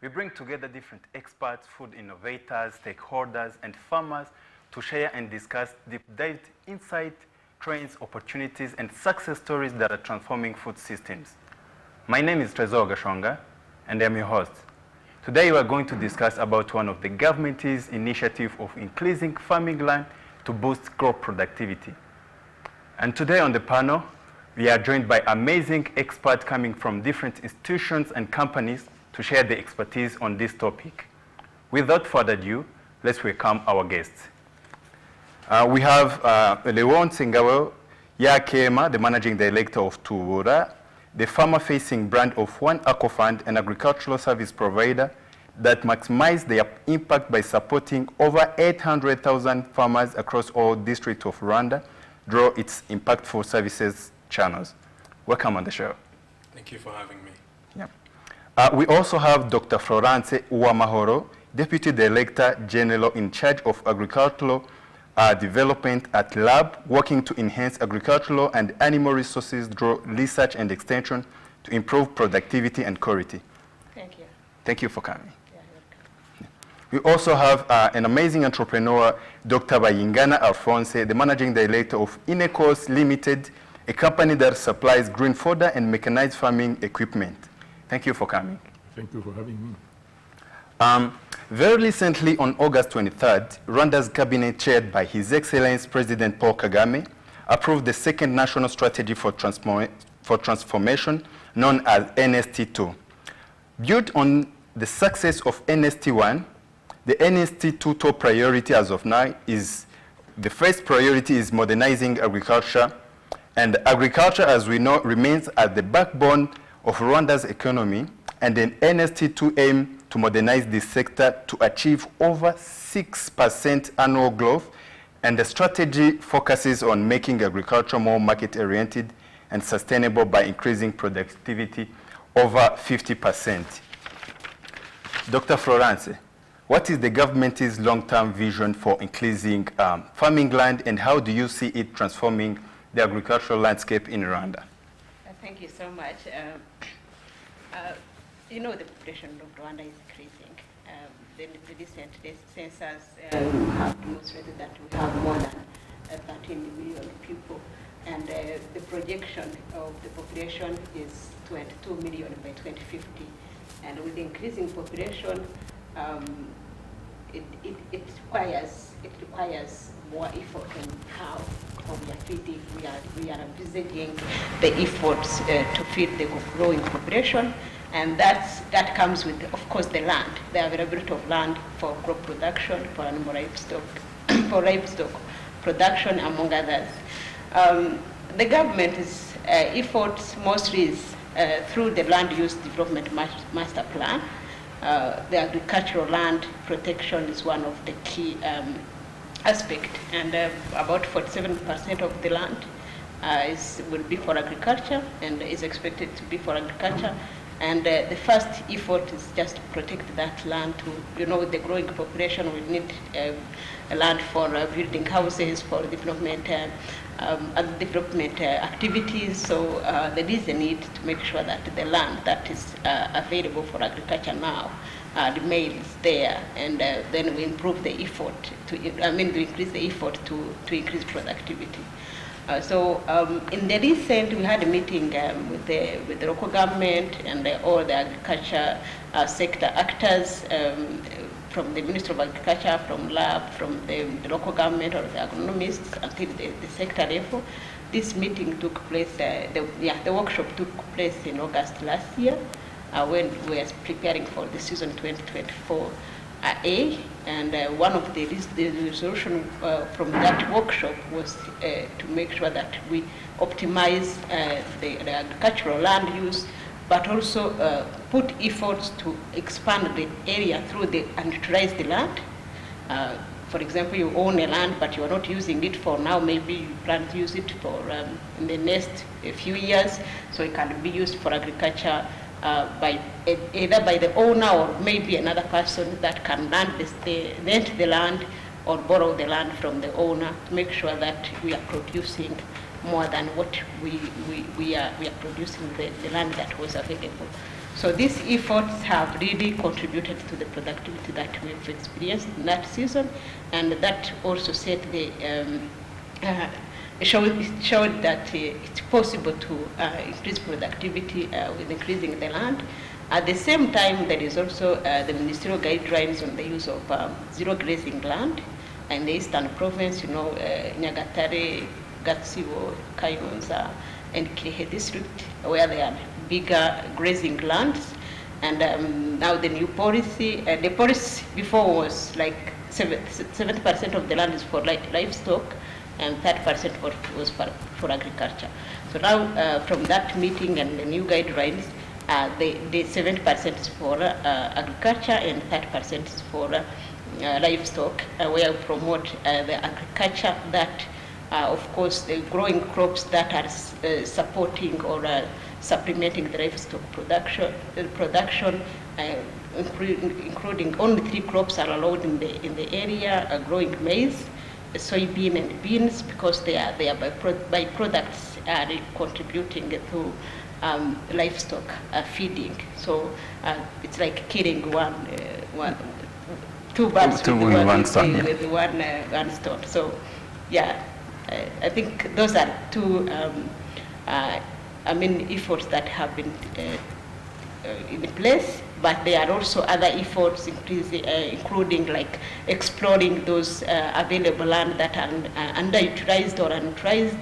We bring together different experts, food innovators, stakeholders, and farmers to share and discuss deep-dive insight, trends, opportunities, and success stories that are transforming food systems. My name is Tresor Gashonga, and I'm your host. Today we are going to discuss about one of the government's initiative of increasing farming land to boost crop productivity. And today on the panel, we are joined by amazing experts coming from different institutions and companies to share their expertise on this topic. Without further ado, let's welcome our guests. We have Leonce Ngaboyacyema, the Managing Director of Tubura, the farmer-facing brand of One Acre Fund, an agricultural service provider that maximizes their impact by supporting over 800,000 farmers across all districts of Rwanda through its impactful services channels. Welcome on the show. Thank you for having me. Yeah. We also have Dr. Florence Uwamahoro, Deputy Director General in charge of agricultural development at LAB, working to enhance agricultural and animal resources through research and extension to improve productivity and quality. Thank you. Thank you for coming. Yeah, welcome. We also have an amazing entrepreneur, Dr. Bayingana Alphonse, the Managing Director of Inecos Limited, a company that supplies green fodder and mechanized farming equipment. Thank you for coming. Thank you for having me. Very recently, on August 23rd, Rwanda's cabinet, chaired by His Excellency President Paul Kagame, approved the second national strategy for transformation, known as NST2. Built on the success of NST1, the NST2 top priority as of now is, the first priority is modernizing agriculture, and agriculture, as we know, remains at the backbone of Rwanda's economy, and then NST2 aim to modernize this sector to achieve over 6% annual growth, and the strategy focuses on making agriculture more market-oriented and sustainable by increasing productivity over 50%. Dr. Florence, what is the government's long-term vision for increasing farming land, and how do you see it transforming the agricultural landscape in Rwanda? Thank you so much. You know, the population of Rwanda is increasing. The recent census have demonstrated that we have more than 13 million people, and the projection of the population is 22 million by 2050. And with the increasing population, it requires more effort on how we are feeding. We are envisaging the efforts to feed the growing population, and that comes with, of course, the land, the availability of land for crop production, for animal livestock, for livestock production, among others. The government's efforts mostly is through the land use development master plan. The agricultural land protection is one of the key aspects, and about 47% of the land will be for agriculture, and is expected to be for agriculture. And the first effort is just to protect that land. With the growing population, we need land for building houses, for development activities. So there is a need to make sure that the land that is available for agriculture now remains there, and then we improve the effort to increase the effort to increase productivity. In the recent, we had a meeting with the local government and all the agriculture sector actors, from the Ministry of Agriculture, from LAB, from the local government or the agronomists until the sector level. This meeting took place, the workshop took place in August last year, when we were preparing for the season 2024 and one of the resolution from that workshop was to make sure that we optimize the agricultural land use, but also put efforts to expand the area through the unutilized land. For example, you own a land, but you are not using it for now. Maybe you plan to use it for in the next few years, so it can be used for agriculture either by the owner or maybe another person that can rent the land or borrow the land from the owner, to make sure that we are producing more than what we are producing the land that was available. So these efforts have really contributed to the productivity that we've experienced in that season, and that also set the showed that it's possible to increase productivity with increasing the land. At the same time, there is also the ministerial guidelines on the use of zero grazing land in the Eastern Province, Nyagatare, Gatsibo, Kayonza, and Kirehe district, where there are bigger grazing lands. And now the new policy, the policy before was like 70% of the land is for livestock, and 30% was for agriculture. So now from that meeting and the new guidelines, the 70% is for agriculture and 30% is for livestock, where we promote the agriculture that, of course, the growing crops that are supporting or supplementing the livestock production, including only 3 crops are allowed in the area, growing maize, soybean and beans, because they are byproducts are contributing to livestock feeding. So it's like killing two birds with one stone. So yeah, I think those are two efforts that have been in place, but there are also other efforts including like exploring those available land that are underutilized or unutilized,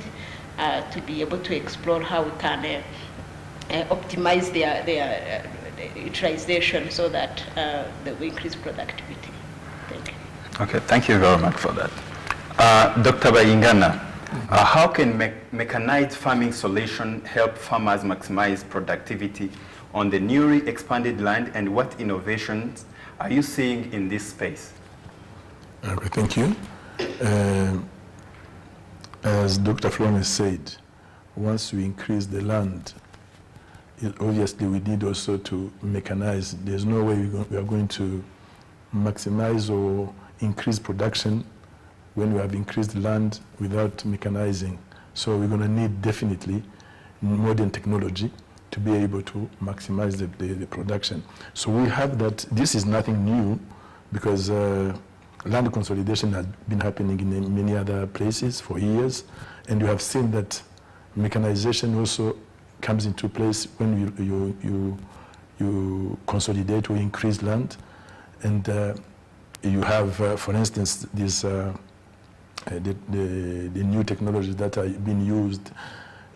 to be able to explore how we can optimize their utilization so that we increase productivity. Thank you. Okay, thank you very much for that. Dr. Bayingana, how can mechanized farming solution help farmers maximize productivity on the newly expanded land, and what innovations are you seeing in this space? Okay, thank you. As Dr. Florence said, once we increase the land, obviously we need also to mechanize. There's no way we are going to maximize or increase production when we have increased land without mechanizing. So we're going to need definitely modern technology to be able to maximize the production. So we have that. This is nothing new, because land consolidation has been happening in many other places for years, and you have seen that mechanization also comes into place when you consolidate or increase land. And you have, for instance, this the new technologies that are being used.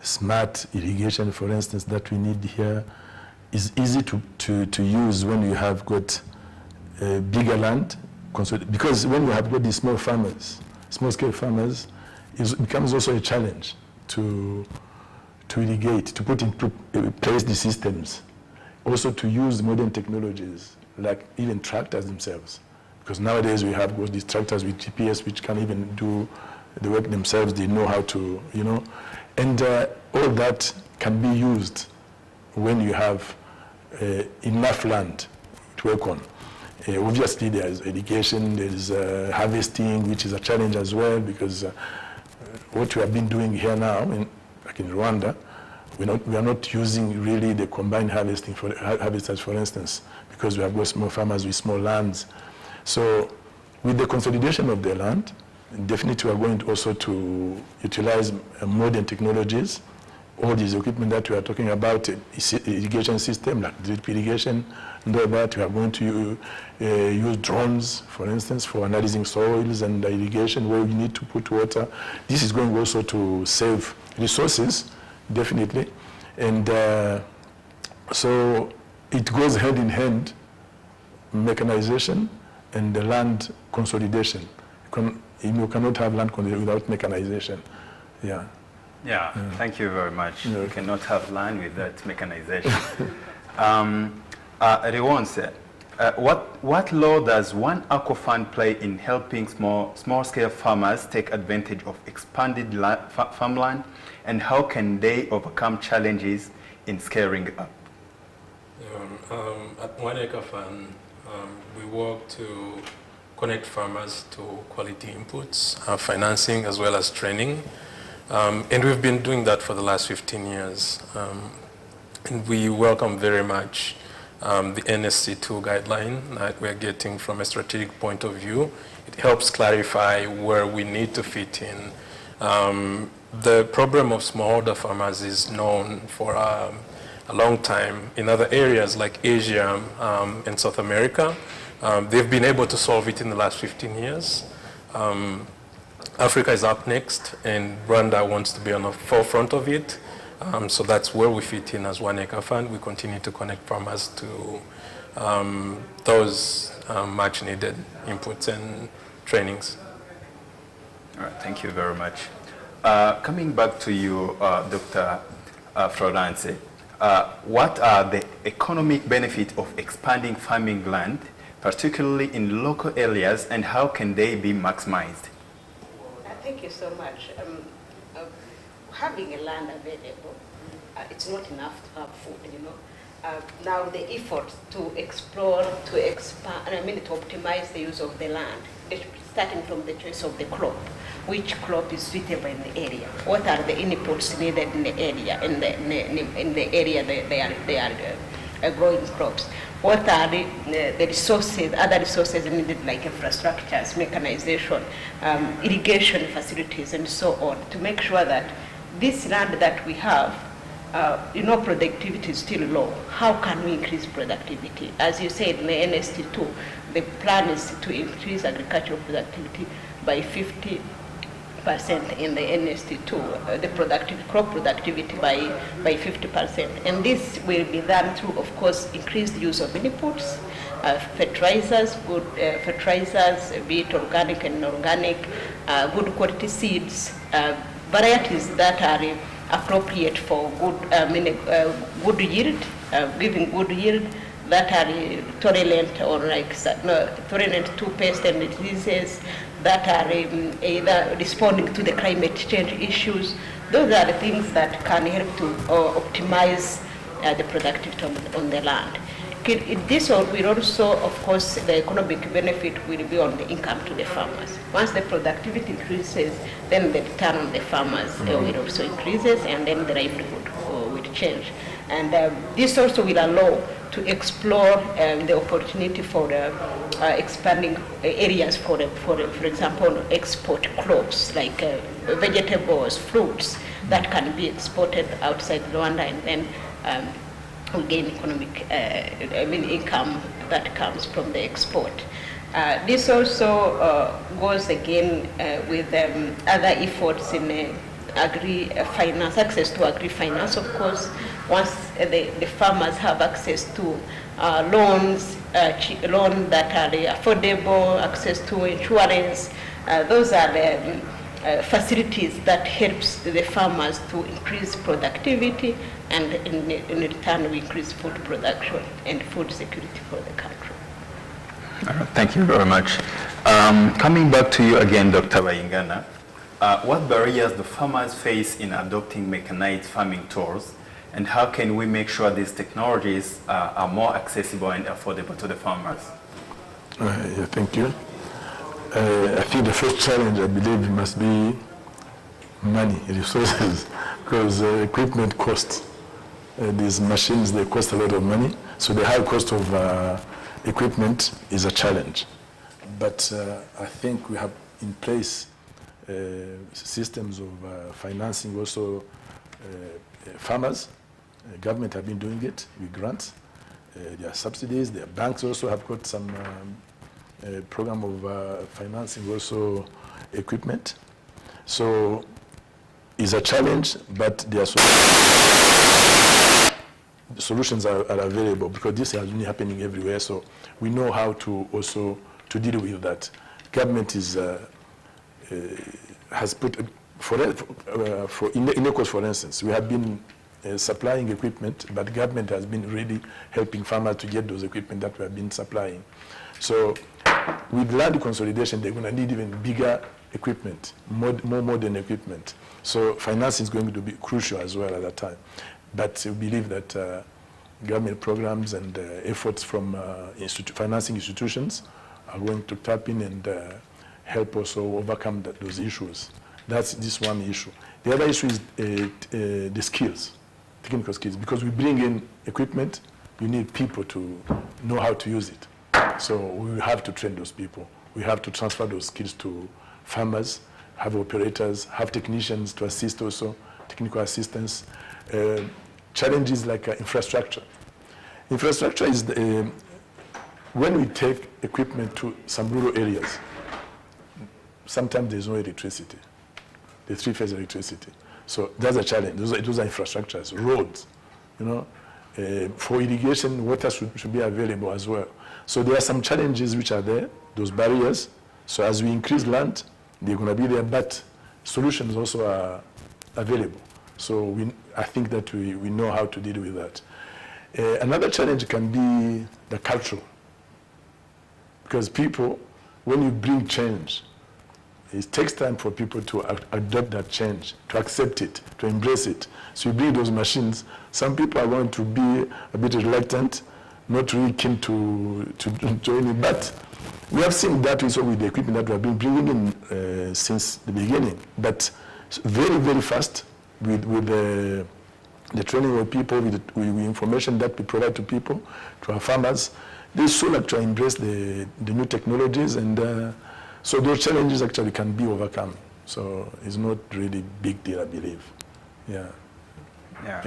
Smart irrigation, for instance, that we need here is easy to use when you have got bigger land, because when you have got these small scale farmers, it becomes also a challenge to irrigate, to put into place the systems, also to use modern technologies like even tractors themselves, because nowadays we have got these tractors with GPS which can even do the work themselves. They know how to, and all that can be used when you have enough land to work on. Obviously, there's irrigation, there's harvesting, which is a challenge as well, because what we have been doing here now, like in Rwanda, we are not using really the combined harvesting for harvesters, for instance, because we have got small farmers with small lands. So with the consolidation of the land, definitely we are going also to utilize modern technologies. All these equipment that we are talking about, irrigation system like drip irrigation, and all that, we are going to use drones, for instance, for analyzing soils and irrigation where we need to put water. This is going also to save resources, definitely. And so it goes hand in hand, mechanization and the land consolidation. You cannot have land consolidation without mechanization. Yeah. Yeah, thank you very much. Yeah. You cannot have land without mechanization. Leonce, what role does One Acre Fund play in helping small-scale farmers take advantage of expanded farmland, and how can they overcome challenges in scaling up? At One Acre Fund, we work to connect farmers to quality inputs, financing, as well as training. And we've been doing that for the last 15 years. And we welcome very much the NSC2 guideline that we're getting from a strategic point of view. It helps clarify where we need to fit in. The problem of smallholder farmers is known for a long time in other areas like Asia and South America. They've been able to solve it in the last 15 years. Africa is up next, and Rwanda wants to be on the forefront of it. So that's where we fit in as One Acre Fund. We continue to connect farmers to those much needed inputs and trainings. All right, thank you very much. Coming back to you, Dr. Florence, what are the economic benefits of expanding farming land, particularly in local areas, and how can they be maximized? Thank you so much. Having a land available, it's not enough to have food, you know. Now the effort to explore, to expand, to optimize the use of the land, starting from the choice of the crop. Which crop is suitable in the area? What are the inputs needed in the area, in the area they are growing crops? What are the resources, other resources needed like infrastructures, mechanization, irrigation facilities, and so on, to make sure that this land that we have, productivity is still low. How can we increase productivity? As you said in the NST2, the plan is to increase agricultural productivity by 50% in the NST2, the crop productivity by 50%. And this will be done through, of course, increased use of inputs, fertilizers, good fertilizers, be it organic and inorganic, good quality seeds, varieties that are appropriate for good yield, giving good yield, that are tolerant tolerant to pests and diseases, that are either responding to the climate change issues. Those are the things that can help to optimize the productivity on the land. This will also, of course, the economic benefit will be on the income to the farmers. Once the productivity increases, then the return on the farmers will also increases, and then the livelihood will change. And this also will allow to explore the opportunity for expanding areas for example, export crops like vegetables, fruits that can be exported outside Rwanda, and then we gain economic, income that comes from the export. This also goes again with other efforts in agri-finance, access to agri-finance, of course. Once the farmers have access to loans that are affordable, access to insurance, those are the facilities that helps the farmers to increase productivity, and in return we increase food production and food security for the country. All right, thank you very much. Coming back to you again, Dr. Bayingana, what barriers do farmers face in adopting mechanized farming tools, and how can we make sure these technologies are more accessible and affordable to the farmers? Yeah, thank you. I think the first challenge, I believe, must be money, resources, because equipment costs. These machines, they cost a lot of money, so the high cost of equipment is a challenge. But I think we have in place systems of financing also farmers. Government have been doing it with grants. There are subsidies. Their banks also have got some program of financing also equipment. So it's a challenge, but there are solutions are available, because this is only happening everywhere. So we know how to also to deal with that. Government is has put for Inecos, for instance, we have been supplying equipment, but government has been really helping farmers to get those equipment that we have been supplying. So with land consolidation, they're going to need even bigger equipment, more modern equipment. So financing is going to be crucial as well at that time. But we believe that government programs and efforts from financing institutions are going to tap in and help also overcome those issues. That's this one issue. The other issue is the skills, technical skills, because we bring in equipment, you need people to know how to use it. So we have to train those people. We have to transfer those skills to farmers, have operators, have technicians to assist also, technical assistance. Challenges like infrastructure. Infrastructure is when we take equipment to some rural areas, sometimes there's no electricity, the three-phase electricity. So that's a challenge. Those are infrastructures, roads, you know. For irrigation, water should be available as well. So there are some challenges which are there, those barriers. So as we increase land, they're going to be there, but solutions also are available. So I think that we know how to deal with that. Another challenge can be the cultural. Because people, when you bring change, it takes time for people to adopt that change, to accept it, to embrace it. So you bring those machines. Some people are going to be a bit reluctant, not really keen to join it. But we have seen that also with the equipment that we have been bringing in since the beginning. But very, very fast with the training of people, with the information that we provide to people, to our farmers, they soon actually embrace the new technologies, and so those challenges actually can be overcome. So it's not really big deal, I believe. Yeah. Yeah.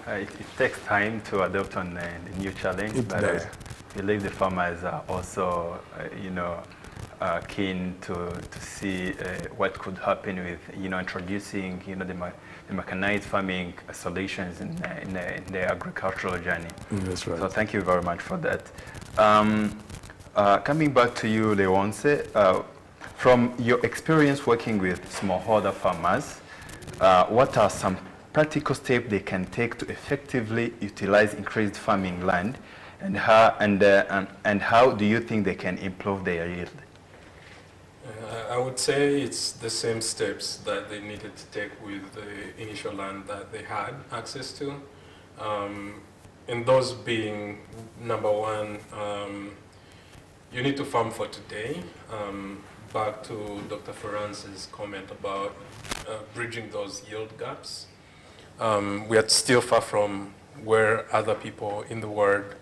It takes time to adopt on the new challenge, but I believe the farmers are also, keen to see what could happen with, introducing, the mechanized farming solutions in the agricultural journey. That's right. So thank you very much for that. Coming back to you, Leonce, from your experience working with smallholder farmers, what are some practical steps they can take to effectively utilize increased farming land, and how do you think they can improve their yield? I would say it's the same steps that they needed to take with the initial land that they had access to. And those being, number one, you need to farm for today. Back to Dr. Florence's comment about bridging those yield gaps. We are still far from where other people in the world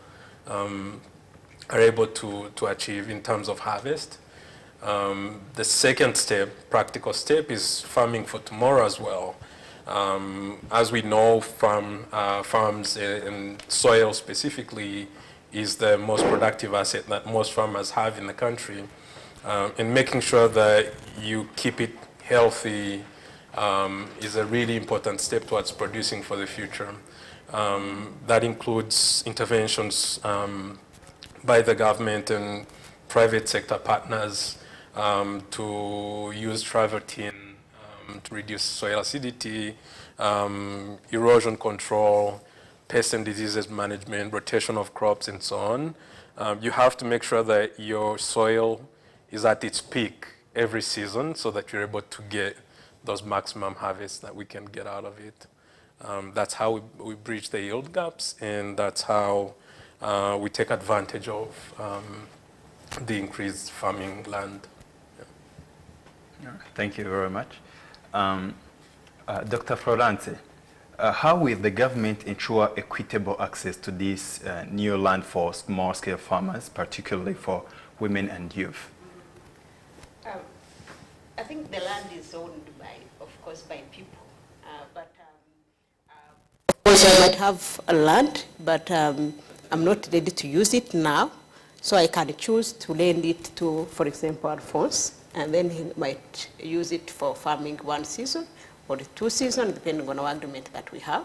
are able to achieve in terms of harvest. The second step, practical step, is farming for tomorrow as well. As we know, farms and soil specifically is the most productive asset that most farmers have in the country. And making sure that you keep it healthy is a really important step towards producing for the future. That includes interventions by the government and private sector partners to use travertine to reduce soil acidity, erosion control, pest and diseases management, rotation of crops, and so on. You have to make sure that your soil is at its peak every season so that you're able to get those maximum harvests that we can get out of it. That's how we bridge the yield gaps, and that's how we take advantage of the increased farming land. Yeah. Thank you very much. Dr. Florence, how will the government ensure equitable access to this new land for small-scale farmers, particularly for women and youth? I think the land is owned by people, but of course I might have a land, but I'm not ready to use it now, so I can choose to lend it to, for example, Alphonse, and then he might use it for farming one season or 2 seasons, depending on our agreement that we have.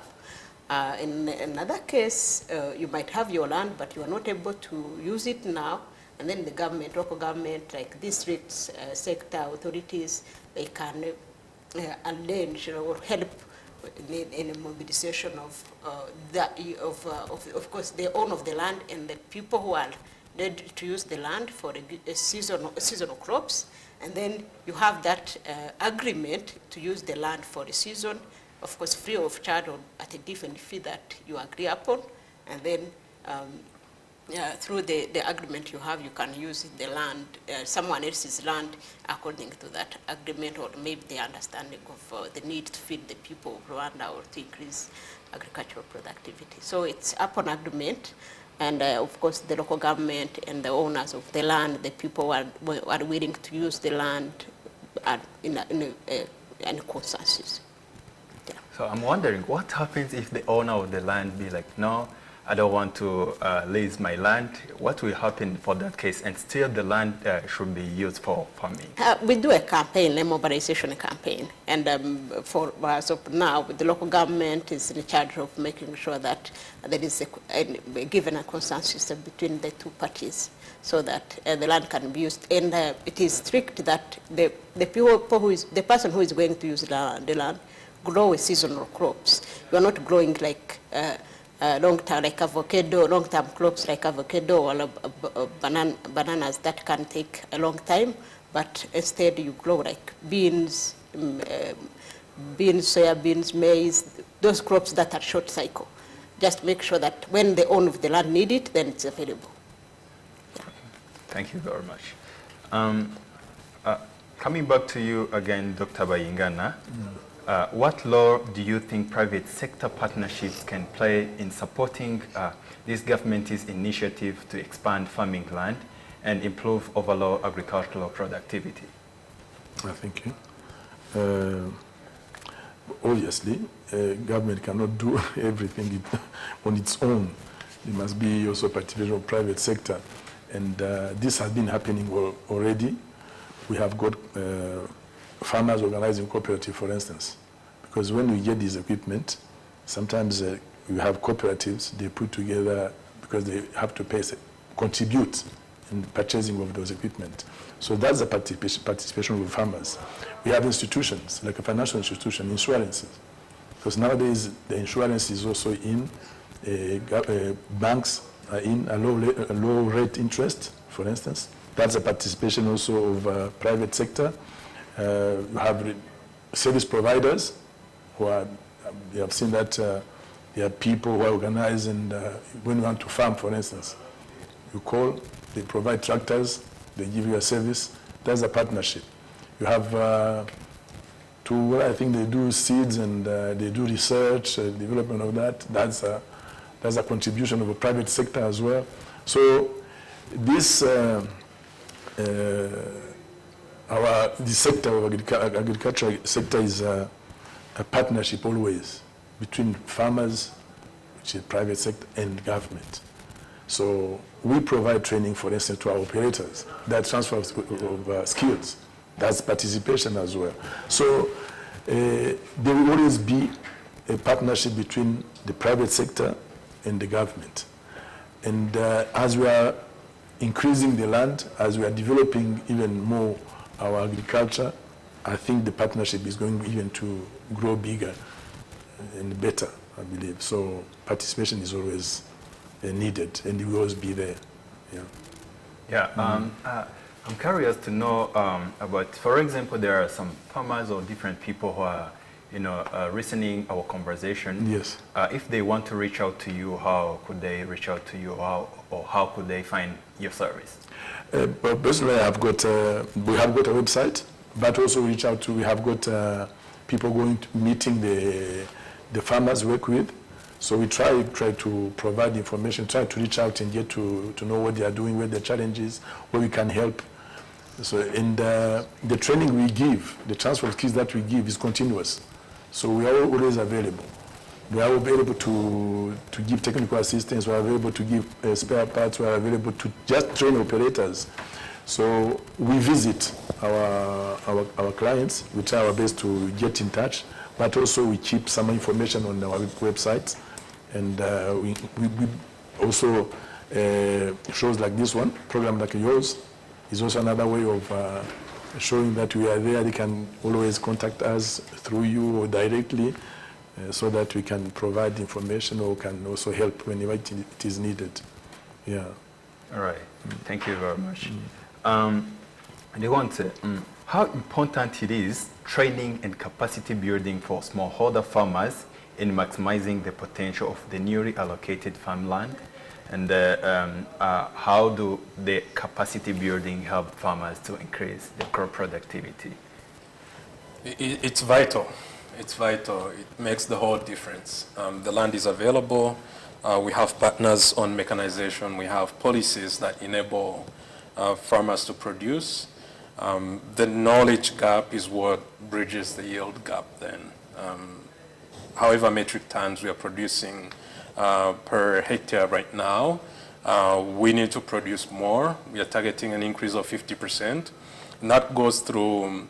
In another case, you might have your land, but you are not able to use it now, and then the government, local government, like districts, sector authorities, they can arrange or help in a mobilization of course, the owner of the land and the people who are ready to use the land for seasonal crops. And then you have that agreement to use the land for the season, of course, free of charge or at a different fee that you agree upon. And then through the agreement you have, you can use the land, someone else's land, according to that agreement, or maybe the understanding of the need to feed the people of Rwanda or to increase agricultural productivity. So it's upon agreement, And of course, the local government and the owners of the land, the people are willing to use the land in consensus. Yeah. So I'm wondering, what happens if the owner of the land be like, no, I don't want to lease my land? What will happen for that case? And still the land should be used for farming? We do a campaign, a mobilization campaign. And for as of now, the local government is in charge of making sure that there is given a consensus between the two parties so that the land can be used. And it is strict that the person who is going to use the land grow seasonal crops. You are not growing like long-term like avocado, long-term crops like avocado or bananas that can take a long time, but instead you grow like beans, soybeans, maize, those crops that are short cycle. Just make sure that when the owner of the land need it, then it's available. Yeah. Thank you very much. Coming back to you again, Dr. Bayingana, what role do you think private sector partnerships can play in supporting this government's initiative to expand farming land and improve overall agricultural productivity? Thank you. Obviously, government cannot do everything on its own. There must be also participation of private sector. And this has been happening already. We have got farmers organizing cooperative, for instance, because when we get this equipment, sometimes you have cooperatives, they put together, because they have to contribute in purchasing of those equipment. So that's the participation of farmers. We have institutions, like a financial institution, insurances, because nowadays the insurance is also in, banks are in a low rate interest, for instance. That's a participation also of private sector. You have service providers who are, you have seen that there are people who are organized, and when you want to farm, for instance, you call, they provide tractors, they give you a service. That's a partnership. You have I think they do seeds and they do research, development of that. That's a contribution of a private sector as well. So this the sector of agriculture sector is a partnership always between farmers, which is private sector, and government. So we provide training, for instance, to our operators. That transfer of skills, that's participation as well. So there will always be a partnership between the private sector and the government. And as we are increasing the land, as we are developing even more our agriculture, I think the partnership is going even to grow bigger and better, I believe. So participation is always needed, and it will always be there. Yeah. Yeah. I'm curious to know about, for example, there are some farmers or different people who are, listening our conversation. Yes. If they want to reach out to you, how could they reach out to you, or how could they find your service? But personally, we have got a website, but also reach out to. We have got people going to meeting the farmers we work with. So we try to provide information, try to reach out and get to know what they are doing, where the challenge is, where we can help. So in the training we give, the transfer of skills that we give is continuous. So we are always available. We are available to give technical assistance. We are available to give spare parts. We are available to just train operators. So we visit our clients. We try our best to get in touch, but also we keep some information on our website. And we also, shows like this one, program like yours, is also another way of showing that we are there. They can always contact us through you or directly, so that we can provide information or can also help whenever it is needed. Yeah. All right. Thank you very much. Leonce, how important it is training and capacity building for smallholder farmers in maximizing the potential of the newly allocated farmland, and how do the capacity building help farmers to increase their crop productivity? It's vital. It's vital. It makes the whole difference. The land is available. We have partners on mechanization. We have policies that enable farmers to produce. The knowledge gap is what bridges the yield gap then. However metric tons we are producing per hectare right now, we need to produce more. We are targeting an increase of 50%. And that goes through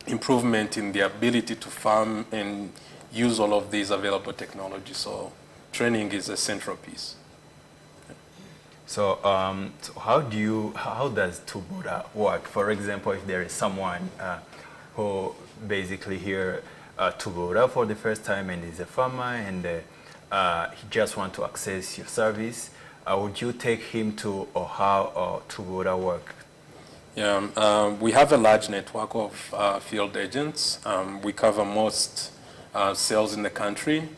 improvement in the ability to farm and use all of these available technologies. So training is a central piece. So, so how does Tubura work? For example, if there is someone who basically hear Tubura for the first time and is a farmer and he just want to access your service, would you take him to or how Tubura work? Yeah, we have a large network of field agents. We cover most sales in the country,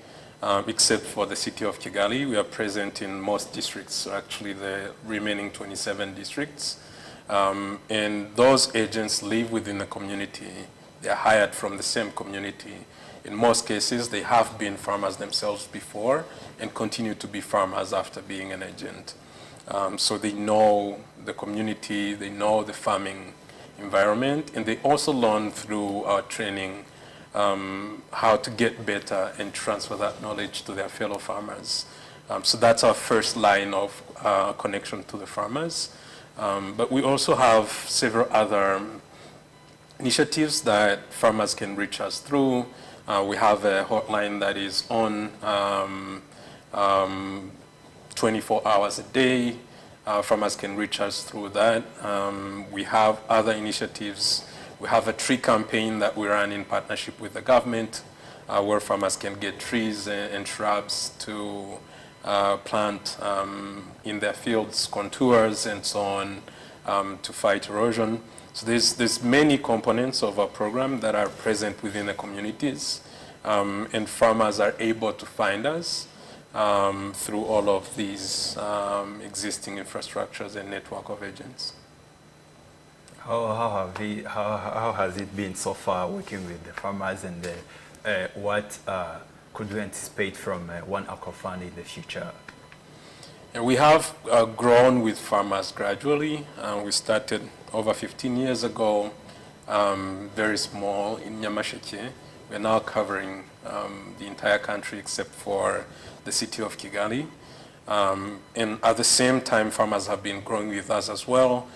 except for the city of Kigali. We are present in most districts, actually the remaining 27 districts. And those agents live within the community. They are hired from the same community. In most cases, they have been farmers themselves before and continue to be farmers after being an agent. So they know the community, they know the farming environment, and they also learn through our training how to get better and transfer that knowledge to their fellow farmers. So that's our first line of connection to the farmers. But we also have several other initiatives that farmers can reach us through. We have a hotline that is on 24 hours a day. Farmers can reach us through that. We have other initiatives. We have a tree campaign that we run in partnership with the government, where farmers can get trees and shrubs to plant in their fields, contours and so on, to fight erosion. So there's many components of our program that are present within the communities, and farmers are able to find us through all of these existing infrastructures and network of agents. How has it been so far working with the farmers, and what could we anticipate from One Acre Fund in the future? And we have grown with farmers gradually. We started over 15 years ago, very small in Nyamasheke. We're now covering the entire country except for the city of Kigali. And at the same time, farmers have been growing with us as well.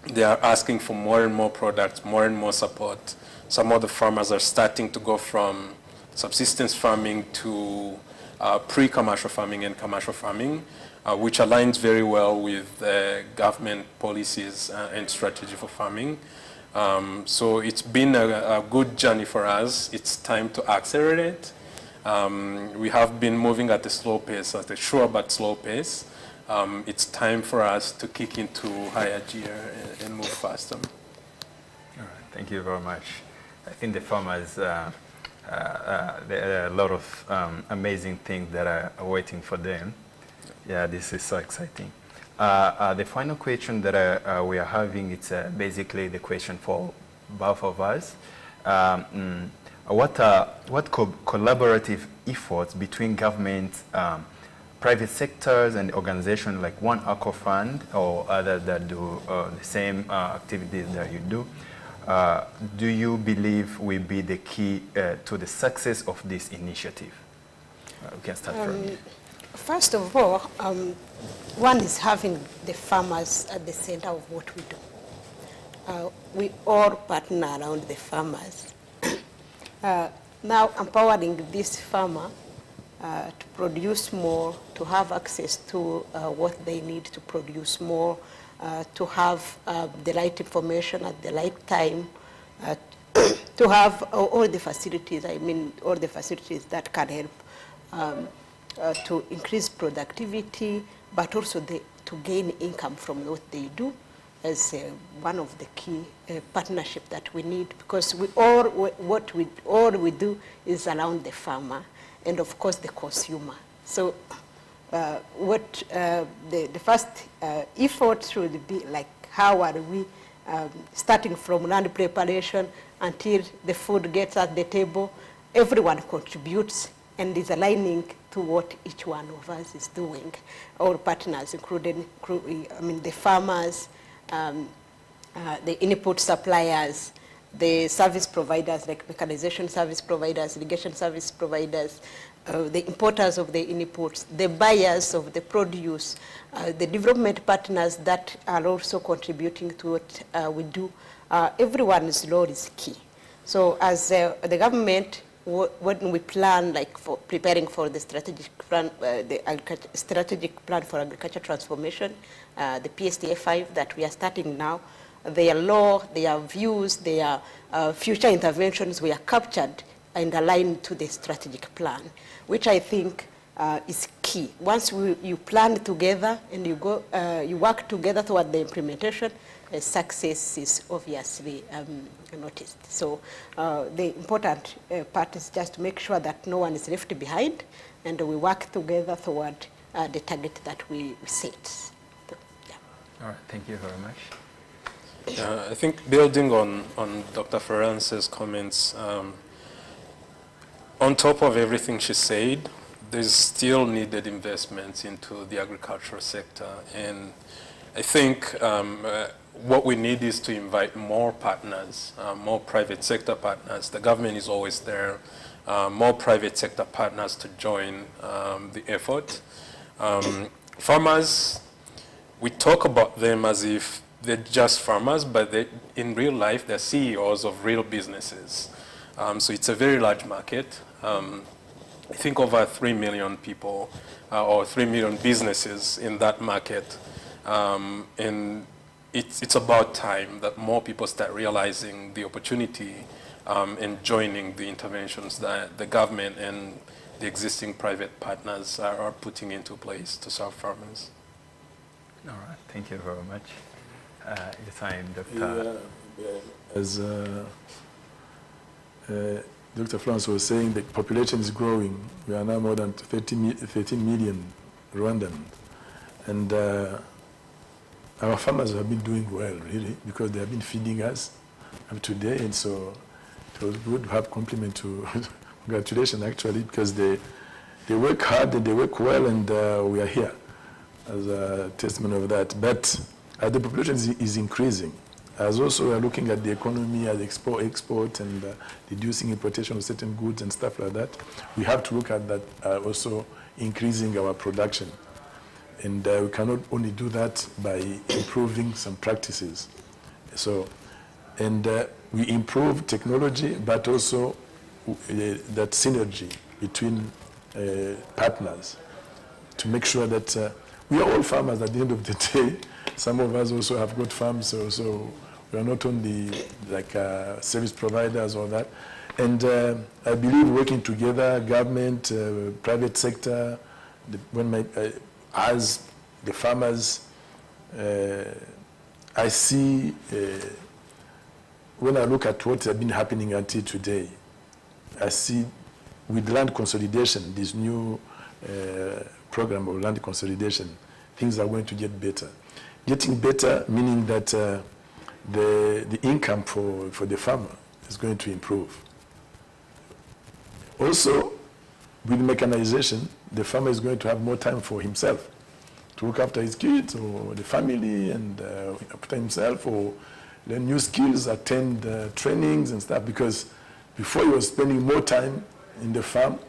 They are asking for more and more products, more and more support. Some of the farmers are starting to go from subsistence farming to pre-commercial farming and commercial farming, which aligns very well with the government policies and strategy for farming. So it's been a good journey for us. It's time to accelerate. We have been moving at a slow pace, at a sure but slow pace. It's time for us to kick into higher gear and move faster. All right, thank you very much. I think the farmers, there are a lot of amazing things that are waiting for them. Yeah, this is so exciting. The final question that we are having, it's basically the question for both of us. What collaborative efforts between government, private sectors and organizations like One Acre Fund or others that do the same activities that you do you believe will be the key to the success of this initiative? We can start from you. First of all, one is having the farmers at the center of what we do. We all partner around the farmers. Now empowering this farmer to produce more, to have access to what they need to produce more, to have the right information at the right time, to have all the facilities, all the facilities that can help to increase productivity, but also to gain income from what they do as one of the key partnership that we need, because what we do is around the farmer and of course the consumer. So the first effort should be like, how are we starting from land preparation until the food gets at the table? Everyone contributes and is aligning to what each one of us is doing. All partners, including the farmers, the input suppliers, the service providers like mechanization service providers, irrigation service providers, the importers of the inputs, the buyers of the produce, the development partners that are also contributing to what we do. Everyone's role is key. So as the government, when we plan, like for preparing for the strategic plan, strategic plan for agriculture transformation, the PSTF5 that we are starting now, their law, their views, their future interventions were captured and aligned to the strategic plan, which I think is key. Once you plan together and you work together toward the implementation, success is obviously noticed. So the important part is just to make sure that no one is left behind, and we work together toward the target that we set. So, yeah. All right, thank you very much. I think building on Dr. Florence's comments, on top of everything she said, there's still needed investments into the agricultural sector. And I think what we need is to invite more partners, more private sector partners. The government is always there. More private sector partners to join the effort. Farmers, we talk about them as if they're just farmers, but in real life, they're CEOs of real businesses. So it's a very large market. I think over 3 million people or 3 million businesses in that market. And it's about time that more people start realizing the opportunity and joining the interventions that the government and the existing private partners are putting into place to serve farmers. All right, thank you very much. Yes, I am Dr. As Dr. Florence was saying, the population is growing. We are now more than 13 million Rwandan. And our farmers have been doing well, really, because they have been feeding us up to date. And so it was good to have compliment to congratulations, actually, because they work hard and they work well, and we are here as a testament of that. But as the population is increasing, as also we are looking at the economy as export and reducing importation of certain goods and stuff like that, we have to look at that also increasing our production. And we cannot only do that by improving some practices. So, and we improve technology, but also that synergy between partners to make sure that we are all farmers at the end of the day. Some of us also have got farms, so we are not only like service providers or that. And I believe working together, government, private sector, as the farmers, I see, when I look at what has been happening until today, I see with land consolidation, this new program of land consolidation, things are going to get better. Getting better meaning that the income for the farmer is going to improve. Also, with mechanization, the farmer is going to have more time for himself to look after his kids or the family and after himself, or learn new skills, attend trainings and stuff, because before he was spending more time in the farm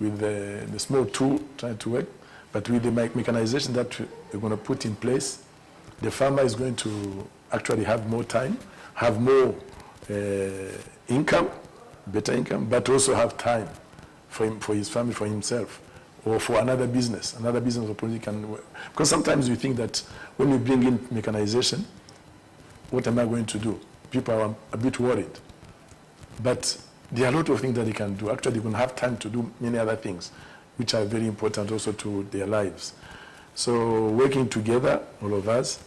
with the small tool trying to work, but with the mechanization that we're going to put in place, the farmer is going to actually have more time, have more income, better income, but also have time for his family, for himself, or for another business opportunity can work. Because sometimes we think that when we bring in mechanization, what am I going to do? People are a bit worried. But there are a lot of things that they can do. Actually, they're going to have time to do many other things, which are very important also to their lives. So working together, all of us,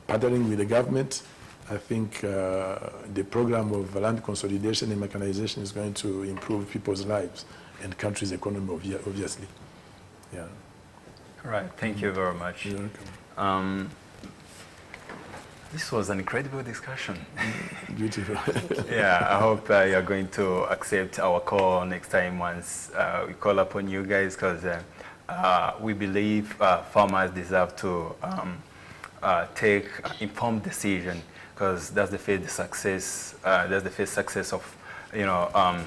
partnering with the government, I think the program of land consolidation and mechanization is going to improve people's lives and country's economy, obviously. Yeah. All right, thank you very much. You're welcome. This was an incredible discussion. Beautiful. Yeah, I hope you're going to accept our call next time once we call upon you guys, because we believe farmers deserve to take informed decision, because that's the first success. That's the first success of, you know,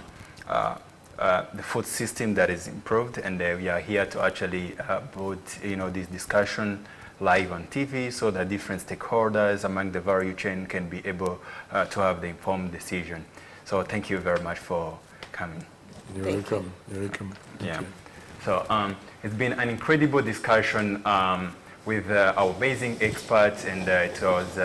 the food system that is improved, and we are here to actually put, you know, this discussion live on TV so that different stakeholders among the value chain can be able to have the informed decision. So thank you very much for coming. You're welcome. You're welcome. Yeah. So it's been an incredible discussion with our amazing experts, and it was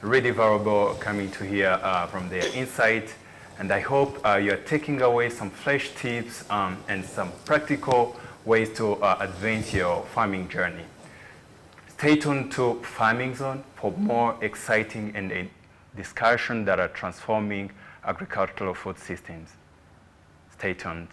really valuable coming to hear from their insight. And I hope you're taking away some fresh tips and some practical ways to advance your farming journey. Stay tuned to Farming Zone for more exciting and discussion that are transforming agricultural food systems. Stay tuned.